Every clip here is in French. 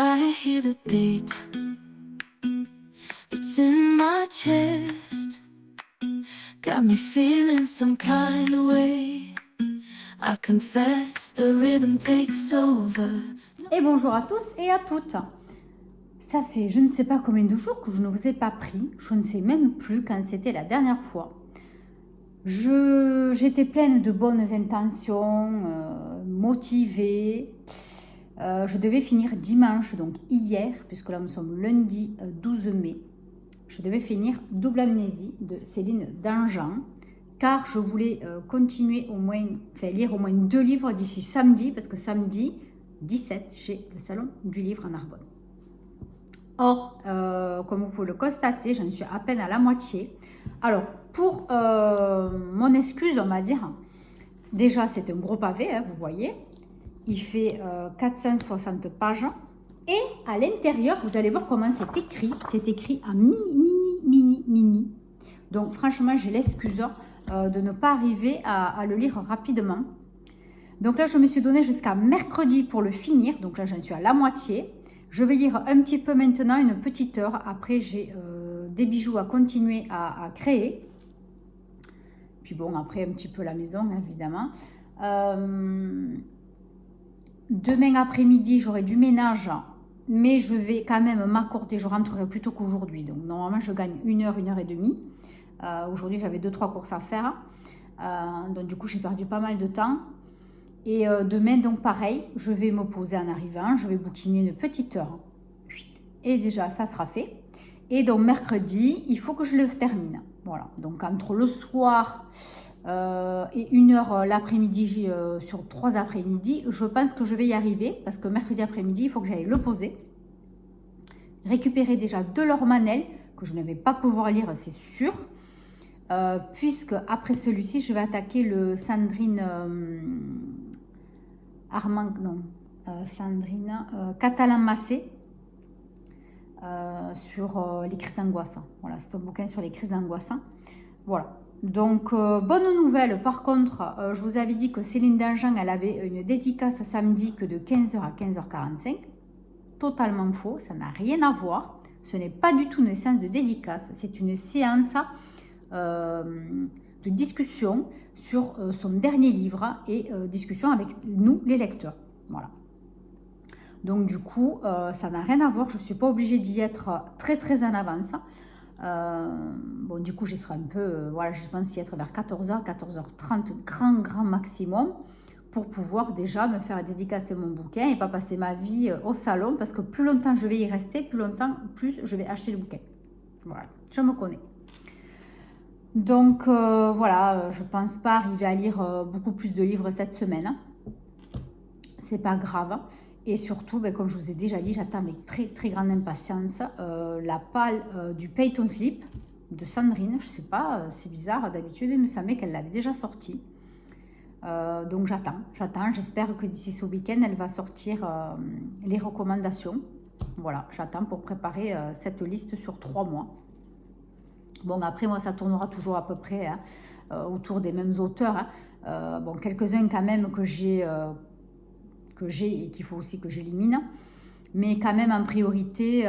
I hear the beat, it's in my chest, got me feeling some kind of way. I confess the rhythm takes over. Et bonjour à tous et à toutes. Ça fait je ne sais pas combien de jours que je ne vous ai pas pris. Je ne sais même plus quand c'était la dernière fois. J'étais pleine de bonnes intentions, motivée. Je devais finir dimanche, donc hier, puisque là nous sommes lundi 12 mai. Je devais finir Double Amnésie de Céline Dangean, car je voulais continuer au moins, lire au moins 2 livres d'ici samedi, parce que samedi 17, j'ai le salon du livre en Narbonne. Or, comme vous pouvez le constater, j'en suis à peine à la moitié. Alors, pour mon excuse, on va dire, déjà c'est un gros pavé, hein, vous voyez, il fait 460 pages. Et à l'intérieur, vous allez voir comment c'est écrit. C'est écrit en mini. Donc franchement, j'ai l'excuse de ne pas arriver à le lire rapidement. Donc là, je me suis donné jusqu'à mercredi pour le finir. Donc là, j'en suis à la moitié. Je vais lire un petit peu maintenant, une petite heure. Après, j'ai des bijoux à continuer à créer. Puis bon, après, un petit peu la maison, évidemment. Demain après-midi, j'aurai du ménage. Mais je vais quand même m'accorder. Je rentrerai plus tôt qu'aujourd'hui. Donc normalement, je gagne 1 heure, 1 heure et demie. Aujourd'hui, j'avais 2-3 courses à faire. Donc du coup, j'ai perdu pas mal de temps. Et demain, donc pareil, je vais me poser en arrivant, je vais bouquiner une petite heure. Et déjà, ça sera fait. Et donc mercredi, il faut que je le termine. Voilà, donc entre le soir et 1 heure l'après-midi sur 3 après-midi, je pense que je vais y arriver. Parce que mercredi après-midi, il faut que j'aille le poser. Récupérer déjà de l'or Manel, que je ne vais pas pouvoir lire, c'est sûr. Puisque après celui-ci, je vais attaquer le Sandrine... Sandrine Catalan-Massé sur les crises d'angoisse. Voilà, c'est un bouquin sur les crises d'angoisse. Voilà. Donc, bonne nouvelle, par contre, je vous avais dit que Céline Dangean, elle avait une dédicace samedi que de 15h à 15h45. Totalement faux, ça n'a rien à voir. Ce n'est pas du tout une séance de dédicace, c'est une séance de discussion sur son dernier livre et discussion avec nous, les lecteurs. Voilà. Donc du coup, ça n'a rien à voir. Je ne suis pas obligée d'y être très en avance. Bon, du coup, j'y serai un peu, voilà, je pense y être vers 14h, 14h30, grand maximum, pour pouvoir déjà me faire dédicacer mon bouquin et pas passer ma vie au salon, parce que plus longtemps je vais y rester, plus je vais acheter le bouquin. Voilà, je me connais. Donc voilà, je pense pas arriver à lire beaucoup plus de livres cette semaine. C'est pas grave. Et surtout, comme je vous ai déjà dit, j'attends avec très grande impatience la palle du Peyton Slip de Sandrine. Je sais pas, c'est bizarre. D'habitude, il me semblait qu'elle l'avait déjà sorti. Donc j'attends. J'espère que d'ici ce week-end, elle va sortir les recommandations. Voilà, j'attends pour préparer cette liste sur 3 mois. Bon, après, moi, ça tournera toujours à peu près autour des mêmes auteurs. Bon, quelques-uns quand même que j'ai et qu'il faut aussi que j'élimine. Mais quand même, en priorité,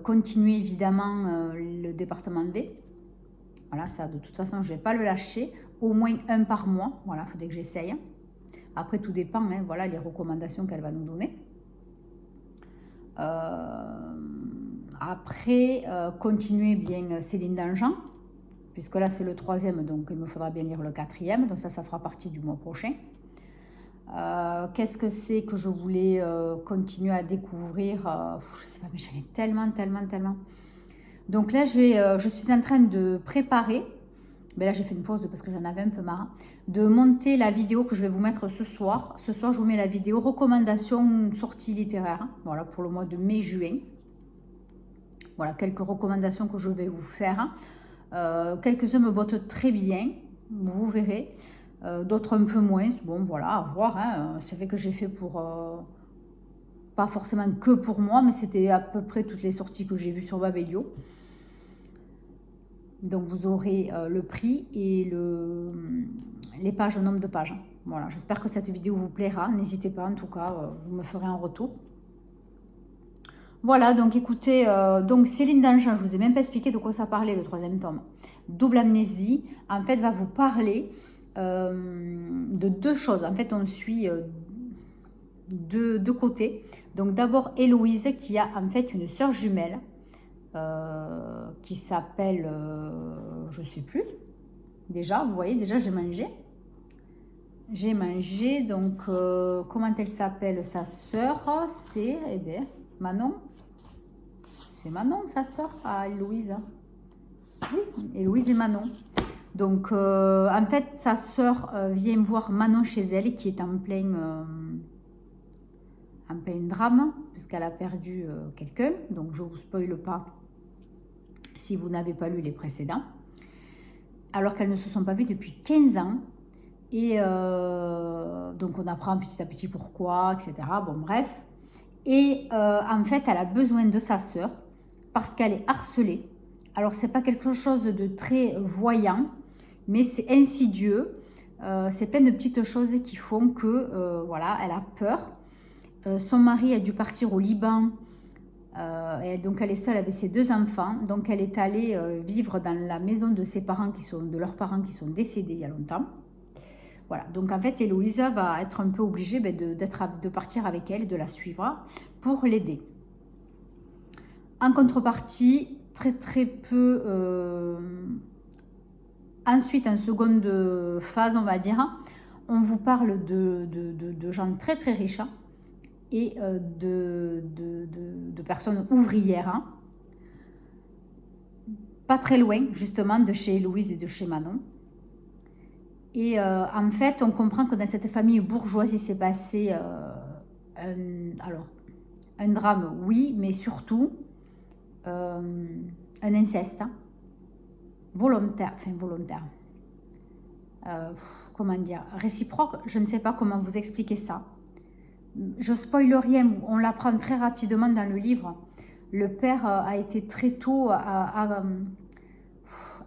continuer évidemment le département B. Voilà, ça, de toute façon, je ne vais pas le lâcher. Au moins 1 par mois. Voilà, il faudrait que j'essaye. Après, tout dépend, hein, voilà, les recommandations qu'elle va nous donner. Après, continuer bien Céline Dangean, puisque là c'est le 3e, donc il me faudra bien lire le 4e, donc ça fera partie du mois prochain. Qu'est-ce que c'est que je voulais continuer à découvrir, je sais pas, mais j'en ai tellement. Donc là, je suis en train de préparer, mais là j'ai fait une pause parce que j'en avais un peu marre, de monter la vidéo que je vais vous mettre ce soir. Ce soir, je vous mets la vidéo recommandation sortie littéraire, voilà, pour le mois de mai-juin. Voilà, quelques recommandations que je vais vous faire. Quelques-uns me bottent très bien, vous verrez. D'autres un peu moins. Bon, voilà, à voir. Hein. C'est vrai que j'ai fait pour... pas forcément que pour moi, mais c'était à peu près toutes les sorties que j'ai vues sur Babelio. Donc, vous aurez le prix et les pages, le nombre de pages. Voilà, j'espère que cette vidéo vous plaira. N'hésitez pas, en tout cas, vous me ferez un retour. Voilà, donc écoutez, donc Céline Danchamp, je vous ai même pas expliqué de quoi ça parlait le troisième tome. Double amnésie, en fait, va vous parler de deux choses. En fait, on suit deux côtés. Donc d'abord Héloïse qui a en fait une sœur jumelle qui s'appelle, je sais plus, déjà, vous voyez, déjà j'ai mangé. J'ai mangé, donc comment elle s'appelle sa sœur? C'est, eh bien, Manon. C'est Manon, sa sœur, à Héloïse. Oui, Héloïse et Manon. Donc, en fait, sa sœur vient voir Manon chez elle, qui est en plein drame, puisqu'elle a perdu quelqu'un. Donc, je ne vous spoile pas si vous n'avez pas lu les précédents. Alors qu'elles ne se sont pas vues depuis 15 ans. Et donc, on apprend petit à petit pourquoi, etc. Bon, bref. Et en fait, elle a besoin de sa sœur parce qu'elle est harcelée. Alors, c'est pas quelque chose de très voyant, mais c'est insidieux. C'est plein de petites choses qui font que, voilà, elle a peur. Son mari a dû partir au Liban. Et donc, elle est seule avec ses deux enfants. Donc, elle est allée vivre dans la maison de ses parents, de leurs parents qui sont décédés il y a longtemps. Voilà, donc en fait, Héloïse va être un peu obligée de partir avec elle, de la suivre pour l'aider. En contrepartie, très peu, ensuite en seconde phase, on va dire, on vous parle de gens très riches et de personnes ouvrières, pas très loin justement de chez Héloïse et de chez Manon. Et en fait, on comprend que dans cette famille bourgeoise, il s'est passé un drame, oui, mais surtout un inceste volontaire, comment dire, réciproque, je ne sais pas comment vous expliquer ça. Je spoile rien, on l'apprend très rapidement dans le livre. Le père a été très tôt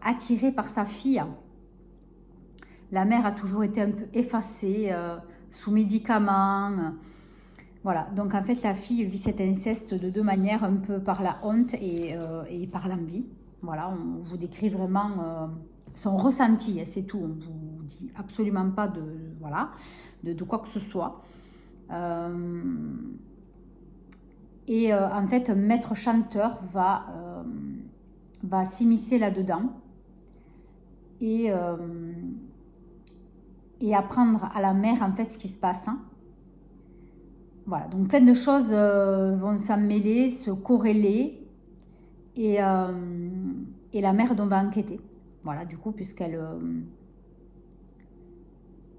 attiré par sa fille. La mère a toujours été un peu effacée, sous médicaments. Voilà, donc en fait la fille vit cet inceste de deux manières, un peu par la honte et par l'envie. Voilà, on vous décrit vraiment son ressenti, c'est tout. On ne vous dit absolument pas de quoi que ce soit. Et en fait, un maître chanteur va s'immiscer là-dedans et apprendre à la mère en fait ce qui se passe. Voilà, donc plein de choses vont s'en mêler, se corréler et la mère donc va enquêter. Voilà, du coup, puisqu'elle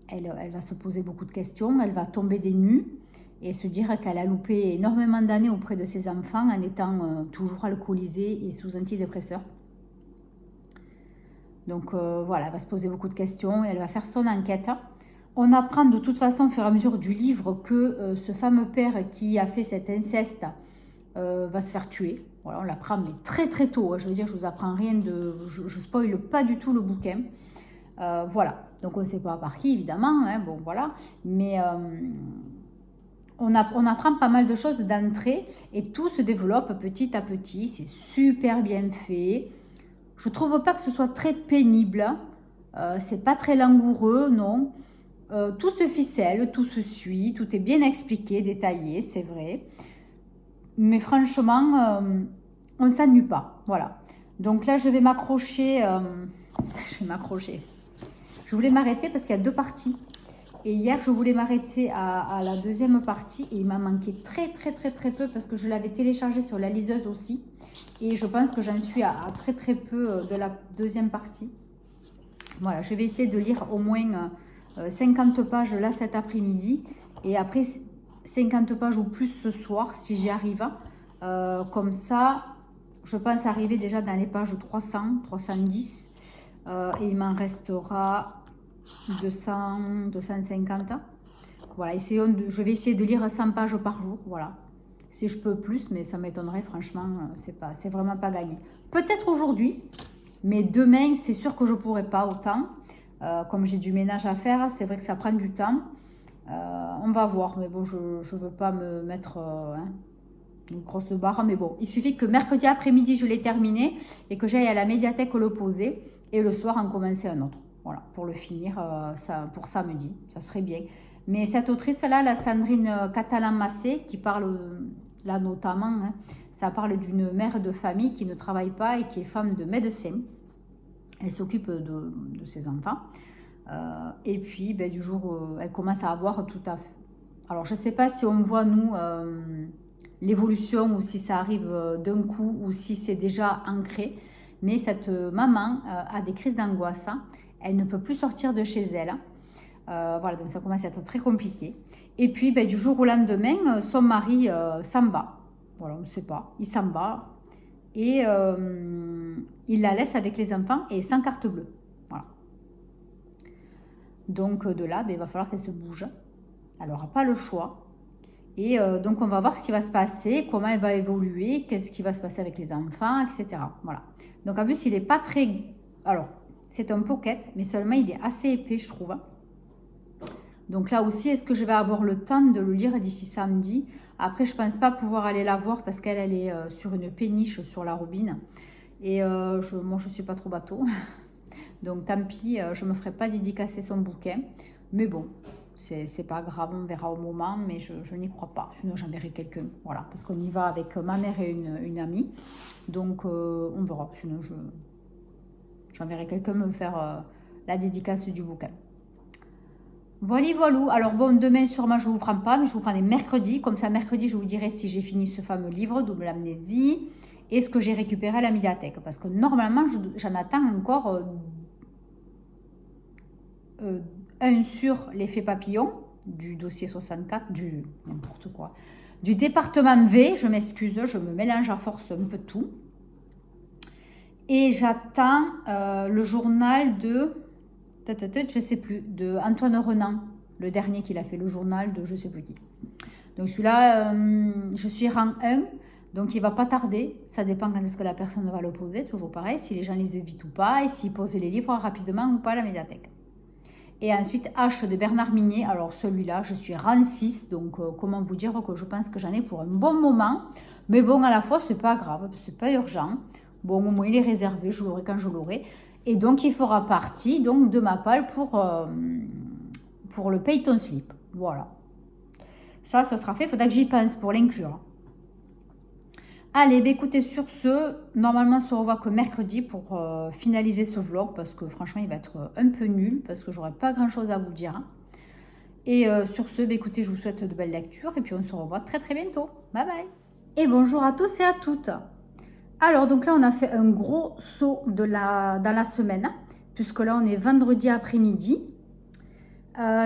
elle va se poser beaucoup de questions, elle va tomber des nues et se dire qu'elle a loupé énormément d'années auprès de ses enfants en étant toujours alcoolisée et sous antidépresseurs. Donc voilà, elle va se poser beaucoup de questions et elle va faire son enquête. On apprend de toute façon au fur et à mesure du livre que ce fameux père qui a fait cet inceste va se faire tuer. Voilà, on l'apprend mais très tôt. Je veux dire, je vous apprends rien de... Je spoile pas du tout le bouquin. Voilà, donc on ne sait pas par qui évidemment, bon voilà. Mais on apprend pas mal de choses d'entrée et tout se développe petit à petit. C'est super bien fait. Je trouve pas que ce soit très pénible. C'est pas très langoureux, non. Tout se ficelle, tout se suit, tout est bien expliqué, détaillé, c'est vrai. Mais franchement, on ne s'ennuie pas. Voilà. Donc là, je vais m'accrocher. Je voulais m'arrêter parce qu'il y a deux parties. Et hier, je voulais m'arrêter à la deuxième partie. Et il m'a manqué très peu parce que je l'avais téléchargé sur la liseuse aussi. Et je pense que j'en suis à très peu de la deuxième partie. Voilà, je vais essayer de lire au moins 50 pages là cet après-midi. Et après 50 pages ou plus ce soir, si j'y arrive. Comme ça, je pense arriver déjà dans les pages 300, 310. Et il m'en restera 200, 250. Voilà, je vais essayer de lire 100 pages par jour. Voilà. Si je peux plus, mais ça m'étonnerait, franchement, c'est vraiment pas gagné. Peut-être aujourd'hui, mais demain, c'est sûr que je ne pourrai pas autant. Comme j'ai du ménage à faire, c'est vrai que ça prend du temps. On va voir, mais bon, je ne veux pas me mettre... une grosse barre, mais bon, il suffit que mercredi après-midi, je l'ai terminé et que j'aille à la médiathèque l'opposé et le soir en commencer un autre. Voilà, pour le finir pour samedi, ça serait bien. Mais cette autrice-là, la Sandrine Catalan-Massé, qui parle là notamment, hein, ça parle d'une mère de famille qui ne travaille pas et qui est femme de médecin. Elle s'occupe de ses enfants. Et puis, ben, du jour où elle commence à avoir tout à fait... Alors, je ne sais pas si on voit, nous, l'évolution ou si ça arrive d'un coup ou si c'est déjà ancré. Mais cette maman a des crises d'angoisse. Hein. Elle ne peut plus sortir de chez elle. Voilà, donc ça commence à être très compliqué. Et puis, ben, du jour au lendemain, son mari s'en va. Voilà, on ne sait pas. Il s'en va. Et il la laisse avec les enfants et sans carte bleue. Voilà. Donc, de là, ben, il va falloir qu'elle se bouge. Elle n'aura pas le choix. Et donc, on va voir ce qui va se passer, comment elle va évoluer, qu'est-ce qui va se passer avec les enfants, etc. Voilà. Donc, en plus, il n'est pas très... Alors, c'est un pocket, mais seulement, il est assez épais, je trouve. Donc là aussi, est-ce que je vais avoir le temps de le lire d'ici samedi? Après, je ne pense pas pouvoir aller la voir parce qu'elle est sur une péniche sur la Robine. Et moi, je ne suis pas trop bateau. Donc, tant pis, je ne me ferai pas dédicacer son bouquin. Mais bon, c'est pas grave, on verra au moment. Mais je n'y crois pas. Sinon, j'enverrai quelqu'un. Voilà, parce qu'on y va avec ma mère et une amie. Donc, on verra. Sinon, j'enverrai quelqu'un me faire la dédicace du bouquin. Voilà, voilà. Alors bon, demain sûrement je ne vous prends pas, mais je vous prends les mercredis. Comme ça, mercredi, je vous dirai si j'ai fini ce fameux livre, Double Amnésie, et ce que j'ai récupéré à la médiathèque. Parce que normalement, j'en attends encore un sur l'effet papillon, du dossier 64, n'importe quoi, du département V, je m'excuse, je me mélange à force un peu tout. Et j'attends le journal de... je ne sais plus, de Antoine Renan, le dernier qu'il a fait, le journal de je ne sais plus qui. Donc celui-là, je suis rang 1, donc il ne va pas tarder. Ça dépend quand est-ce que la personne va le poser, toujours pareil, si les gens lisent vite ou pas, et s'ils posent les livres rapidement ou pas à la médiathèque. Et ensuite, H de Bernard Minier, alors celui-là, je suis rang 6, donc comment vous dire que je pense que j'en ai pour un bon moment. Mais bon, à la fois, ce n'est pas grave, ce n'est pas urgent. Bon, au moins, il est réservé, je l'aurai quand je l'aurai. Et donc, il fera partie donc, de ma palle pour le Peyton Slip. Voilà. Ça, ce sera fait. Il faudra que j'y pense pour l'inclure. Allez, bah, écoutez, sur ce, normalement, on se revoit que mercredi pour finaliser ce vlog. Parce que franchement, il va être un peu nul. Parce que j'aurai pas grand-chose à vous dire. Et sur ce, bah, écoutez, je vous souhaite de belles lectures. Et puis, on se revoit très, très bientôt. Bye, bye. Et bonjour à tous et à toutes. Alors, donc là, on a fait un gros saut dans la semaine, puisque là, on est vendredi après-midi.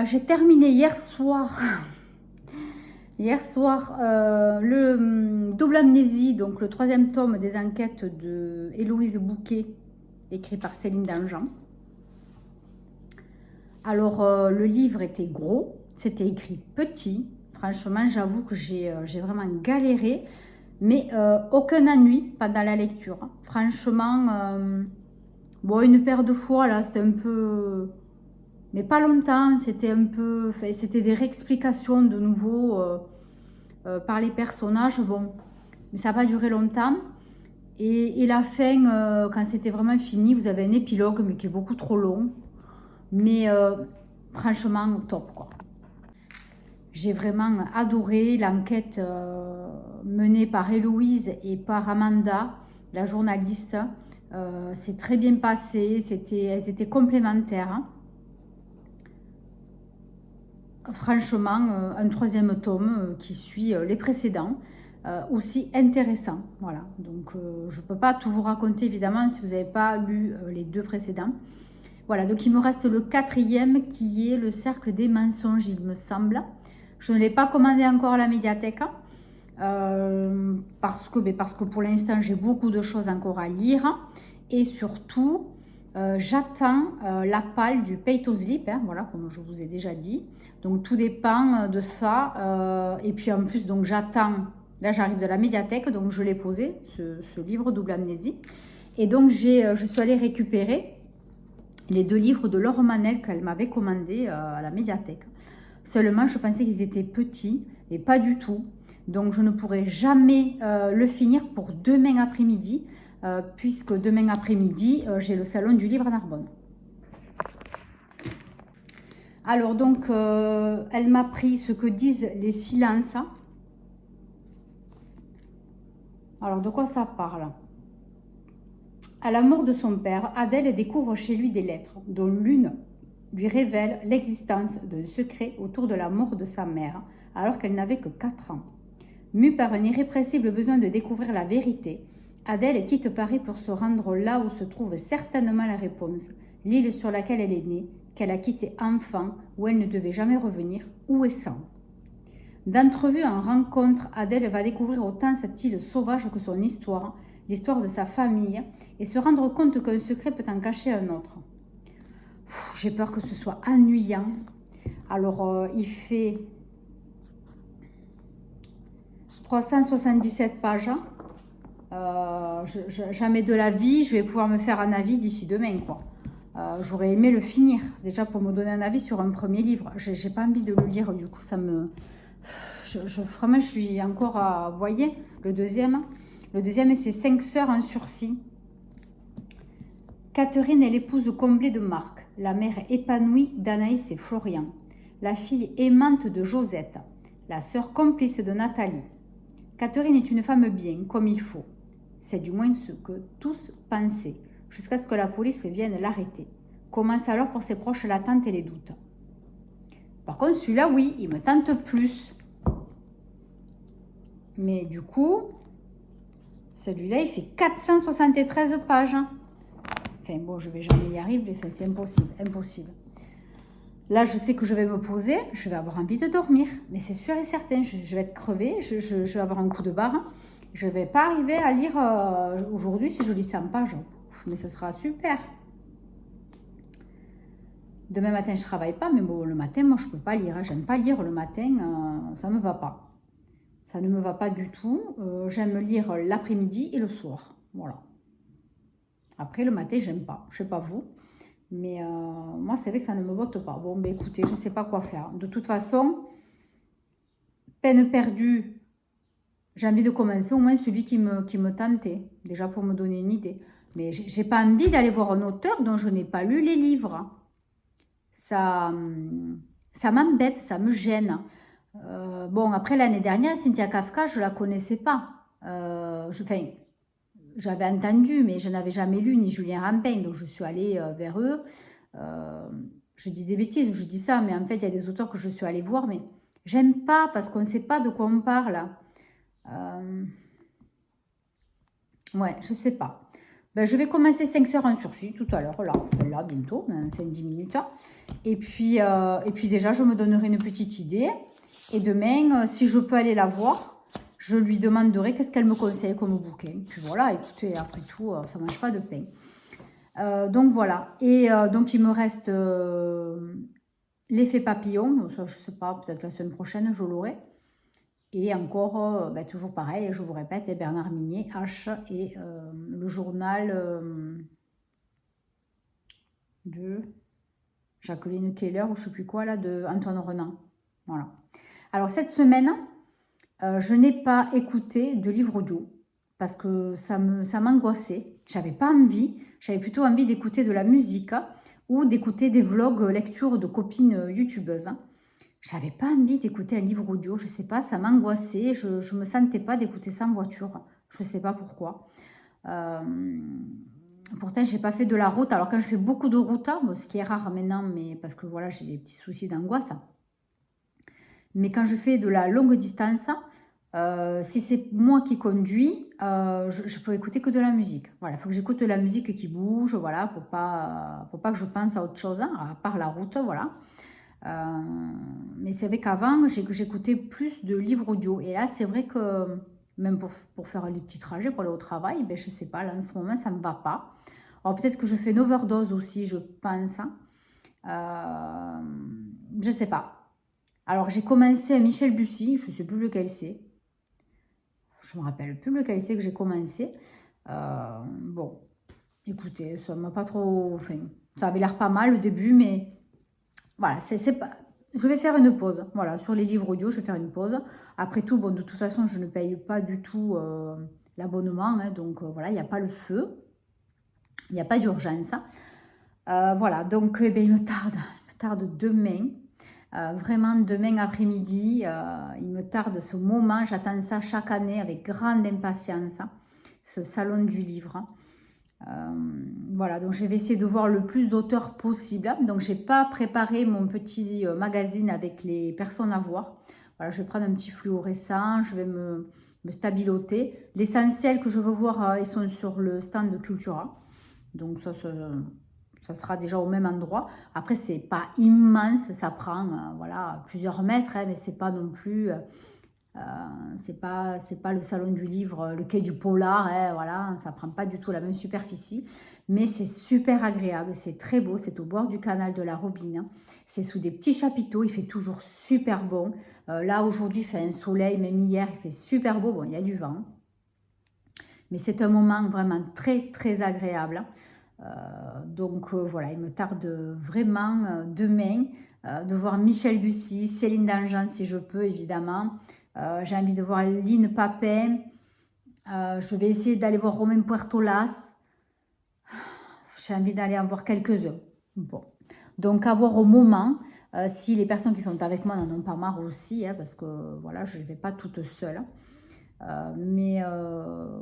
J'ai terminé hier soir, le Double Amnésie, donc le 3e tome des enquêtes de Héloïse Bouquet, écrit par Céline Dangean. Alors, le livre était gros, c'était écrit petit. Franchement, j'avoue que j'ai vraiment galéré. Mais aucun ennui pendant la lecture. Franchement, bon, une paire de fois, là, c'était un peu... Mais pas longtemps, c'était un peu... C'était des réexplications de nouveau par les personnages. Bon, mais ça n'a pas duré longtemps. Et la fin, quand c'était vraiment fini, vous avez un épilogue, mais qui est beaucoup trop long. Mais franchement, top, quoi. J'ai vraiment adoré l'enquête menée par Héloïse et par Amanda, la journaliste. C'est très bien passé, elles étaient complémentaires. Hein. Franchement, un 3e tome qui suit les précédents, aussi intéressant. Voilà. Donc, je ne peux pas tout vous raconter, évidemment, si vous n'avez pas lu les 2 précédents. Voilà, donc il me reste le 4e qui est le cercle des mensonges, il me semble. Je ne l'ai pas commandé encore à la médiathèque parce que pour l'instant, j'ai beaucoup de choses encore à lire. Et surtout, j'attends la palle du Peyton Slip, hein, voilà, comme je vous ai déjà dit. Donc, tout dépend de ça. Et puis, en plus, donc j'attends... Là, j'arrive de la médiathèque, donc je l'ai posé, ce livre Double Amnésie. Et donc, je suis allée récupérer les 2 livres de Laure Manel qu'elle m'avait commandés à la médiathèque. Seulement, je pensais qu'ils étaient petits, et pas du tout. Donc, je ne pourrai jamais le finir pour demain après-midi, puisque demain après-midi, j'ai le salon du livre à Narbonne. Alors, donc, elle m'a pris ce que disent les silences. Alors, de quoi ça parle? À la mort de son père, Adèle découvre chez lui des lettres, dont l'une lui révèle l'existence d'un secret autour de la mort de sa mère, alors qu'elle n'avait que 4 ans. Mue par un irrépressible besoin de découvrir la vérité, Adèle quitte Paris pour se rendre là où se trouve certainement la réponse, l'île sur laquelle elle est née, qu'elle a quittée enfant, où elle ne devait jamais revenir, où est Sam. D'entrevue en rencontre, Adèle va découvrir autant cette île sauvage que son histoire, l'histoire de sa famille, et se rendre compte qu'un secret peut en cacher un autre. J'ai peur que ce soit ennuyant. Alors, il fait 377 pages. Jamais de la vie, je vais pouvoir me faire un avis d'ici demain, quoi. J'aurais aimé le finir, déjà pour me donner un avis sur un premier livre. J'ai pas envie de le lire, du coup, ça me... Vraiment, je suis encore à... Vous voyez, le deuxième, c'est 5 sœurs en sursis. Catherine est l'épouse comblée de Marc, la mère épanouie d'Anaïs et Florian, la fille aimante de Josette, la sœur complice de Nathalie. Catherine est une femme bien, comme il faut. C'est du moins ce que tous pensaient, jusqu'à ce que la police vienne l'arrêter. Commence alors pour ses proches l'attente et les doutes. Par contre, celui-là, oui, il me tente plus. Mais du coup, celui-là, il fait 473 pages. Enfin bon, je vais jamais y arriver, enfin, c'est impossible, impossible. Là, je sais que je vais me poser, je vais avoir envie de dormir, mais c'est sûr et certain, je vais être crevée, je vais avoir un coup de barre. Je ne vais pas arriver à lire aujourd'hui si je lis 100 pages. Mais ce sera super. Demain matin, je ne travaille pas, mais bon, le matin, moi, je ne peux pas lire. J'aime pas lire le matin, ça ne me va pas. Ça ne me va pas du tout. J'aime lire l'après-midi et le soir. Voilà. Après, le matin, j'aime pas. Je ne sais pas vous. Mais moi, c'est vrai que ça ne me botte pas. Bon, ben écoutez, je ne sais pas quoi faire. De toute façon, peine perdue, j'ai envie de commencer au moins celui qui me tentait. Déjà pour me donner une idée. Mais j'ai pas envie d'aller voir un auteur dont je n'ai pas lu les livres. Ça m'embête, ça me gêne. Bon, après l'année dernière, Cynthia Kafka, je ne la connaissais pas. J'avais entendu, mais je n'avais jamais lu ni Julien Rampin, donc je suis allée vers eux. Je dis des bêtises, je dis ça, mais en fait, il y a des auteurs que je suis allée voir, mais j'aime pas parce qu'on ne sait pas de quoi on parle. Ouais, je sais pas. Ben, je vais commencer 5 sœurs en sursis tout à l'heure, là, bientôt, dans 5-10 minutes. Et puis déjà, je me donnerai une petite idée. Et demain, si je peux aller la voir, je lui demanderai qu'est-ce qu'elle me conseille comme bouquin. Puis voilà, écoutez, après tout, ça ne mange pas de pain. Donc voilà. Et donc, il me reste l'effet papillon. Ça, je ne sais pas, peut-être la semaine prochaine, je l'aurai. Et encore, toujours pareil, je vous répète, Bernard Minier, H, et le journal de Jacqueline Keller, ou je ne sais plus quoi, là, de Antoine Renan. Voilà. Alors, cette semaine, je n'ai pas écouté de livre audio, parce que ça m'angoissait. J'avais pas envie, j'avais plutôt envie d'écouter de la musique, ou d'écouter des vlogs lecture de copines youtubeuses. J'avais pas envie d'écouter un livre audio, je sais pas, ça m'angoissait, je me sentais pas d'écouter ça en voiture, je sais pas pourquoi. Pourtant, j'ai pas fait de la route, alors quand je fais beaucoup de route, bon, ce qui est rare maintenant, mais parce que voilà, j'ai des petits soucis d'angoisse. Mais quand je fais de la longue distance, si c'est moi qui conduis, je peux écouter que de la musique. Voilà, il faut que j'écoute de la musique qui bouge, voilà, pour pas que je pense à autre chose, à part la route, voilà. Mais c'est vrai qu'avant, j'écoutais plus de livres audio. Et là, c'est vrai que même pour faire les petits trajets, pour aller au travail, ben, je ne sais pas, là, en ce moment, ça ne me va pas. Alors, peut-être que je fais une overdose aussi, je pense. Je ne sais pas. Alors, j'ai commencé à Michel Bussy, je ne sais plus lequel c'est. Je ne me rappelle plus lequel c'est que j'ai commencé. Bon, écoutez, ça m'a pas trop... Enfin, ça avait l'air pas mal au début, mais... Voilà, c'est pas... je vais faire une pause. Voilà, sur les livres audio, je vais faire une pause. Après tout, bon, de toute façon, je ne paye pas du tout l'abonnement. Hein, donc voilà, il n'y a pas le feu. Il n'y a pas d'urgence. Voilà, donc eh bien, il me tarde demain. Vraiment demain après-midi, il me tarde ce moment, j'attends ça chaque année avec grande impatience, hein, ce salon du livre. Voilà, donc je vais essayer de voir le plus d'auteurs possible. Donc j'ai pas préparé mon petit magazine avec les personnes à voir. Voilà, je vais prendre un petit fluorescent, je vais me stabiloter. L'essentiel que je veux voir, ils sont sur le stand de Cultura. Donc ça sera déjà au même endroit. Après, c'est pas immense, ça prend voilà, plusieurs mètres, hein, mais c'est pas non plus... c'est pas le salon du livre, le quai du Polar, hein, voilà, ça prend pas du tout la même superficie, mais c'est super agréable, c'est très beau, c'est au bord du canal de la Robine, c'est sous des petits chapiteaux, il fait toujours super bon. Là aujourd'hui il fait un soleil, même hier il fait super beau, bon il y a du vent, mais c'est un moment vraiment très très agréable. Donc voilà, il me tarde vraiment demain de voir Michel Bussy, Céline Dangean si je peux évidemment. J'ai envie de voir Lynn Papin. Je vais essayer d'aller voir Romain Puertolas. J'ai envie d'aller en voir quelques-uns. Bon. Donc à voir au moment, si les personnes qui sont avec moi n'en ont pas marre aussi, hein, parce que voilà, je ne vais pas toute seule. Mais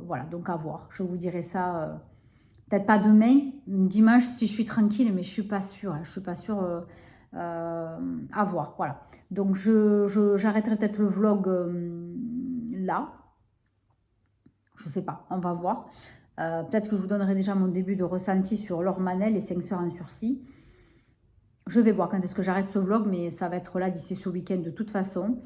voilà, donc à voir. Je vous dirai ça peut-être pas demain, dimanche si je suis tranquille, mais je ne suis pas sûre. Hein, je ne suis pas sûre à voir. Voilà. Donc j'arrêterai peut-être le vlog là. Je ne sais pas, on va voir. Peut-être que je vous donnerai déjà mon début de ressenti sur Laure Manel et 5 sœurs en sursis. Je vais voir quand est-ce que j'arrête ce vlog, mais ça va être là d'ici ce week-end de toute façon.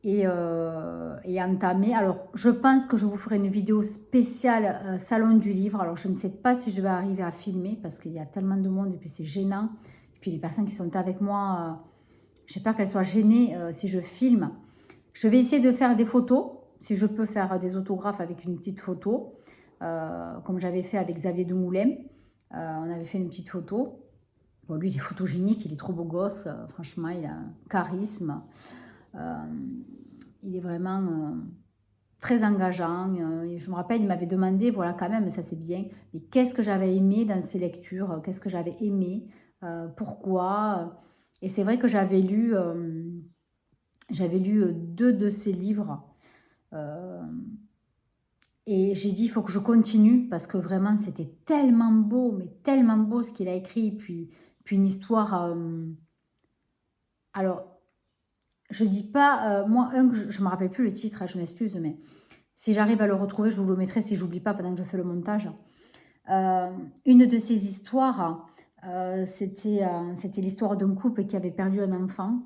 Et entamer. Alors, je pense que je vous ferai une vidéo spéciale salon du livre. Alors, je ne sais pas si je vais arriver à filmer parce qu'il y a tellement de monde et puis c'est gênant. Et puis, les personnes qui sont avec moi, j'ai peur qu'elles soient gênées si je filme. Je vais essayer de faire des photos, si je peux faire des autographes avec une petite photo, comme j'avais fait avec Xavier Demoulin. On avait fait une petite photo. Bon, lui, il est photogénique, il est trop beau gosse. Franchement, il a un charisme. Il est vraiment très engageant. Je me rappelle, il m'avait demandé, voilà quand même, ça c'est bien, mais qu'est-ce que j'avais aimé dans ses lectures, qu'est-ce que j'avais aimé, pourquoi. Et c'est vrai que j'avais lu 2 de ses livres. Et j'ai dit, il faut que je continue, parce que vraiment, c'était tellement beau, mais tellement beau ce qu'il a écrit. Puis une histoire... alors, je dis pas, moi, je ne me rappelle plus le titre, hein, je m'excuse, mais si j'arrive à le retrouver, je vous le mettrai si j'oublie pas pendant que je fais le montage. Une de ces histoires, c'était l'histoire d'un couple qui avait perdu un enfant.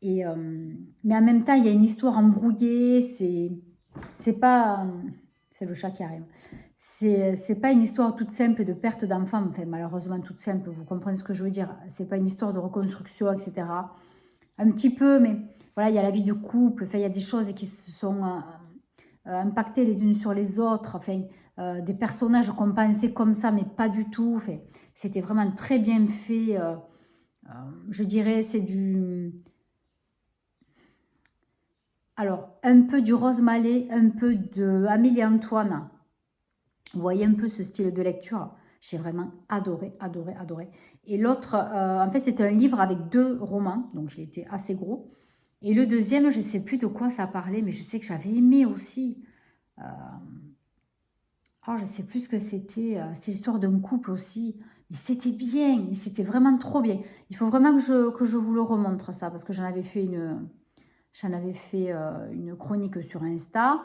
Et, mais en même temps, il y a une histoire embrouillée, c'est pas... c'est le chat qui arrive. C'est pas une histoire toute simple de perte d'enfant, enfin malheureusement toute simple, vous comprenez ce que je veux dire. C'est pas une histoire de reconstruction, etc. Un petit peu, mais voilà, il y a la vie de couple, enfin, il y a des choses qui se sont impactées les unes sur les autres, enfin, des personnages qu'on pensait comme ça, mais pas du tout. Enfin, c'était vraiment très bien fait. Je dirais, c'est du... Alors, un peu du Rose Mallet, un peu de Amélie Antoine. Vous voyez un peu ce style de lecture. J'ai vraiment adoré, adoré, adoré. Et l'autre, en fait, c'était un livre avec 2 romans, donc il était assez gros. Et le deuxième, je ne sais plus de quoi ça parlait, mais je sais que j'avais aimé aussi. Alors, je ne sais plus ce que c'était. C'est l'histoire d'un couple aussi. Mais c'était bien, mais c'était vraiment trop bien. Il faut vraiment que je vous le remontre, ça, parce que j'en avais fait une chronique sur Insta.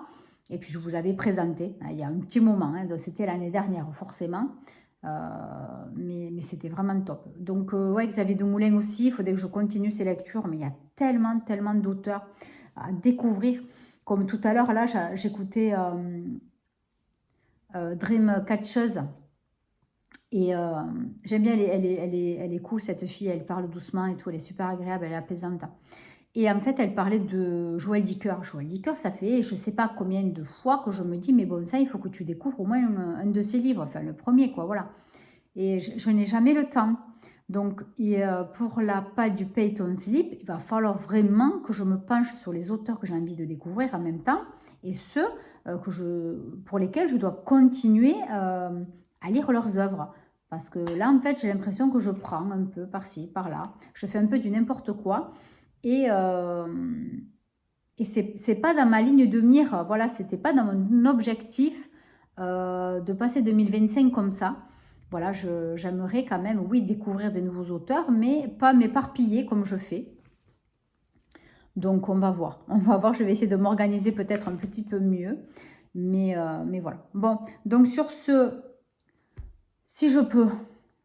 Et puis, je vous l'avais présenté il y a un petit moment. Hein, donc, c'était l'année dernière, forcément. Mais c'était vraiment top. Donc, ouais, Xavier Demoulin aussi. Il faudrait que je continue ces lectures. Mais il y a tellement, tellement d'auteurs à découvrir. Comme tout à l'heure, là, j'écoutais Dreamcatchers. Et j'aime bien, elle est cool, cette fille. Elle parle doucement et tout. Elle est super agréable, elle est apaisante. Et en fait, elle parlait de Joël Dicker. Joël Dicker, ça fait je ne sais pas combien de fois que je me dis, mais bon, ça, il faut que tu découvres au moins un de ses livres. Enfin, le premier, quoi, voilà. Et je n'ai jamais le temps. Donc, pour la page du Peyton Slip, il va falloir vraiment que je me penche sur les auteurs que j'ai envie de découvrir en même temps et ceux pour lesquels je dois continuer à lire leurs œuvres. Parce que là, en fait, j'ai l'impression que je prends un peu par-ci, par-là. Je fais un peu du n'importe quoi. Et c'est pas dans ma ligne de mire. Voilà, c'était pas dans mon objectif de passer 2025 comme ça. Voilà, j'aimerais quand même, oui, découvrir des nouveaux auteurs, mais pas m'éparpiller comme je fais. Donc, on va voir. On va voir, je vais essayer de m'organiser peut-être un petit peu mieux. Mais voilà. Bon, donc sur ce, si je peux,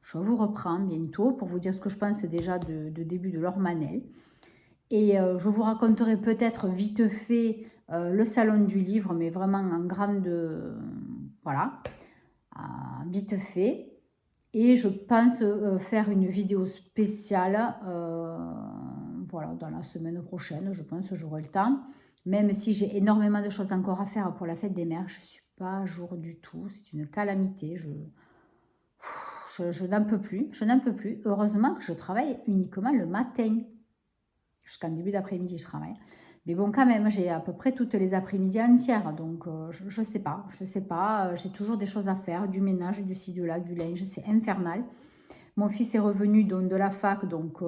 je vous reprends bientôt pour vous dire ce que je pense déjà de début de Laure Manel. Et je vous raconterai peut-être vite fait le salon du livre, mais vraiment en grande... voilà, vite fait. Et je pense faire une vidéo spéciale, voilà, dans la semaine prochaine, je pense que j'aurai le temps. Même si j'ai énormément de choses encore à faire pour la fête des mères, je ne suis pas à jour du tout, c'est une calamité, je n'en peux plus, je n'en peux plus. Heureusement que je travaille uniquement le matin, jusqu'en début d'après-midi je travaille. Mais bon, quand même, j'ai à peu près toutes les après-midi entières, donc je sais pas, j'ai toujours des choses à faire, du ménage, du ci, du là, du linge, c'est infernal. Mon fils est revenu donc, de la fac, donc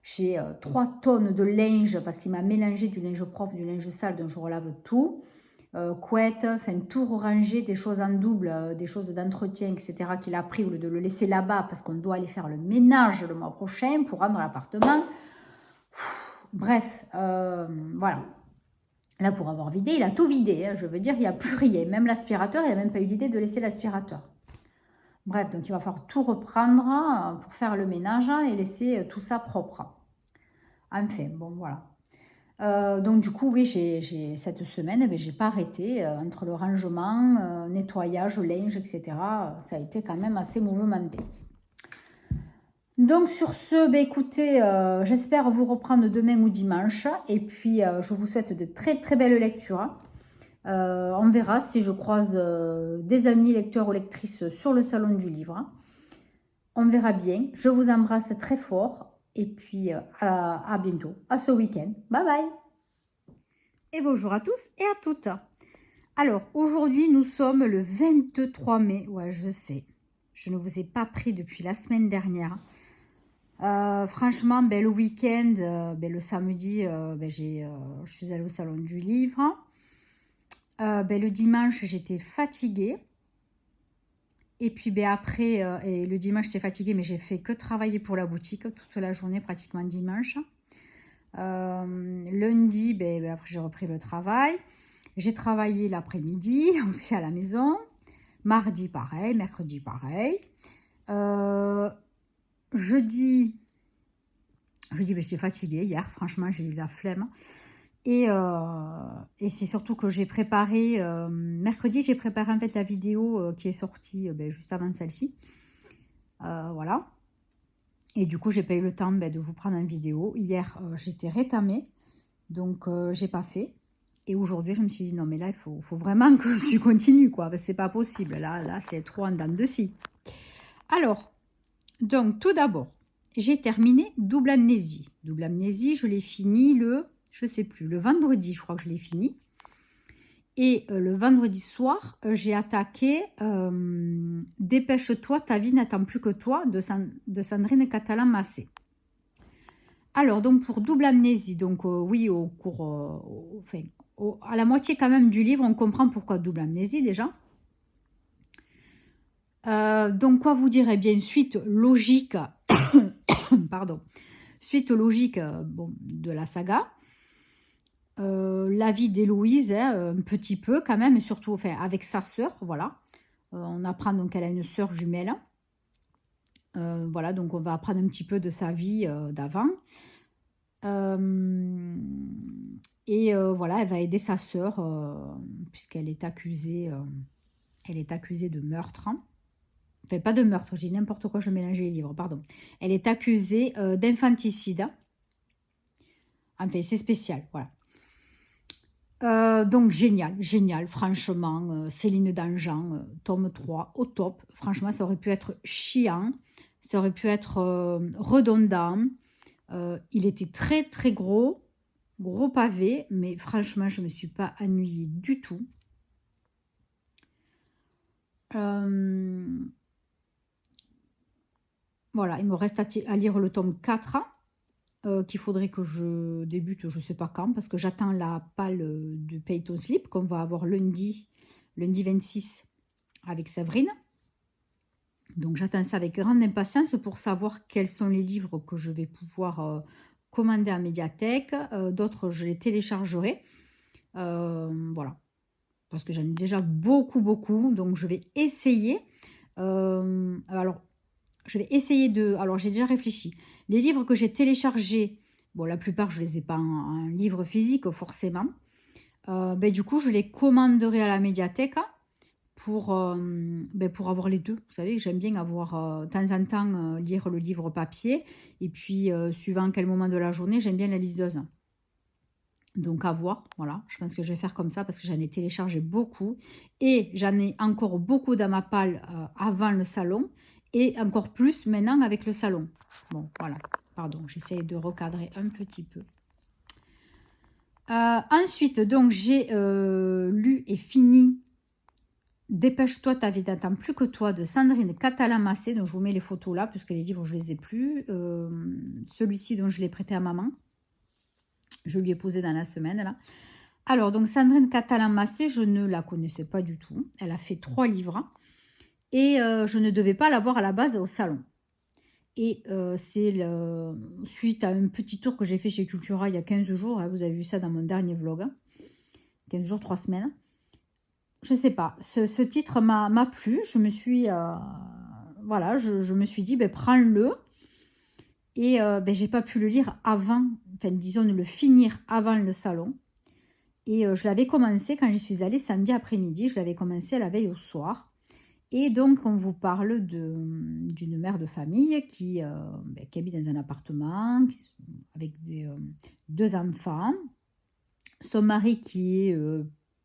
j'ai 3 tonnes de linge, parce qu'il m'a mélangé du linge propre, du linge sale, donc je relave tout. Couette, enfin tout ranger, des choses en double, des choses d'entretien, etc. qu'il a pris au lieu de le laisser là-bas, parce qu'on doit aller faire le ménage le mois prochain pour rendre l'appartement. Bref, voilà. Là, pour avoir vidé, il a tout vidé. Hein, je veux dire, il n'y a plus rien. Même l'aspirateur, il n'a même pas eu l'idée de laisser l'aspirateur. Bref, donc il va falloir tout reprendre pour faire le ménage et laisser tout ça propre. Enfin, bon, voilà. Donc du coup, oui, cette semaine, je n'ai pas arrêté. Entre le rangement, nettoyage, linge, etc. Ça a été quand même assez mouvementé. Donc sur ce, écoutez, j'espère vous reprendre demain ou dimanche. Et puis, je vous souhaite de très très belles lectures. On verra si je croise des amis lecteurs ou lectrices sur le salon du livre. On verra bien. Je vous embrasse très fort. Et puis, à bientôt, à ce week-end. Bye bye. Et bonjour à tous et à toutes. Alors, aujourd'hui, nous sommes le 23 mai. Ouais, je sais. Je ne vous ai pas pris depuis la semaine dernière. Franchement, le week-end, le samedi, je suis allée au salon du livre. Le dimanche, j'étais fatiguée. Et puis après, et le dimanche, j'étais fatiguée, mais j'ai fait que travailler pour la boutique toute la journée, pratiquement dimanche. Lundi, après j'ai repris le travail. J'ai travaillé l'après-midi, aussi à la maison. Mardi, pareil. Mercredi, pareil. Jeudi, j'étais fatiguée hier. Franchement, j'ai eu la flemme. Et c'est surtout que j'ai préparé, mercredi, j'ai préparé en fait la vidéo qui est sortie juste avant celle-ci. Voilà. Et du coup, j'ai pas eu le temps de vous prendre en vidéo. Hier, j'étais rétamée, donc j'ai pas fait. Et aujourd'hui, je me suis dit, non, mais là, il faut vraiment que je continue, quoi. C'est pas possible. Là c'est trop en dents de scie. Alors, donc, tout d'abord, j'ai terminé Double Amnésie. Double Amnésie, je l'ai fini je sais plus, le vendredi, je crois que je l'ai fini. Et le vendredi soir, j'ai attaqué Dépêche-toi, ta vie n'attend plus que toi de Sandrine Catalan-Massé. Alors, donc pour Double Amnésie, donc oui, au cours, à la moitié quand même du livre, on comprend pourquoi Double Amnésie déjà. Donc, quoi vous dire? Eh bien, suite logique, pardon, suite logique de la saga. La vie d'Héloïse, un petit peu quand même, surtout avec sa sœur, voilà. On apprend donc qu'elle a une sœur jumelle. Voilà, donc on va apprendre un petit peu de sa vie d'avant. Voilà, elle va aider sa sœur puisqu'elle est accusée, de meurtre. Enfin, pas de meurtre, j'ai n'importe quoi, je mélangeais les livres, pardon. Elle est accusée d'infanticide. Enfin, c'est spécial, voilà. Donc génial, franchement, Céline Dangean, tome 3, au top. Franchement, ça aurait pu être chiant, ça aurait pu être redondant. Il était très très gros pavé, mais franchement, je ne me suis pas ennuyée du tout. Voilà, il me reste à lire le tome 4, qu'il faudrait que je débute, je ne sais pas quand, parce que j'attends la palle de Peyton Slip qu'on va avoir lundi 26 avec Sabrine. Donc j'attends ça avec grande impatience pour savoir quels sont les livres que je vais pouvoir commander en médiathèque. D'autres, je les téléchargerai. Voilà. Parce que j'en ai déjà beaucoup. Donc je vais essayer. Alors, je vais essayer de... Alors, j'ai déjà réfléchi. Les livres que j'ai téléchargés, bon, la plupart, je ne les ai pas en livre physique, forcément. Du coup, je les commanderai à la médiathèque pour avoir les deux. Vous savez, j'aime bien avoir, de temps en temps, lire le livre papier. Et puis, suivant quel moment de la journée, j'aime bien la liseuse. Donc, à voir. Voilà, je pense que je vais faire comme ça parce que j'en ai téléchargé beaucoup. Et j'en ai encore beaucoup dans ma palle avant le salon. Et encore plus maintenant avec le salon. Bon, voilà. Pardon, j'essaye de recadrer un petit peu. Ensuite, donc, j'ai lu et fini Dépêche-toi, ta vie n'attend plus que toi de Sandrine Catalamassé. Donc, je vous mets les photos là, puisque les livres, je ne les ai plus. Celui-ci, dont je l'ai prêté à maman. Je lui ai posé dans la semaine, là. Alors, donc, Sandrine Catalamassé, je ne la connaissais pas du tout. Elle a fait 3 livres. Et je ne devais pas l'avoir à la base au salon. Et c'est suite à un petit tour que j'ai fait chez Cultura il y a 15 jours. Hein, vous avez vu ça dans mon dernier vlog. 15 jours, 3 semaines. Je sais pas, ce titre m'a plu. Je me suis, voilà, je me suis dit, prends-le. Et j'ai pas pu le lire avant, enfin, disons, le finir avant le salon. Et je l'avais commencé quand j'y suis allée samedi après-midi. Je l'avais commencé à la veille au soir. Et donc, on vous parle d'une mère de famille qui habite dans un appartement avec 2 enfants. Son mari qui est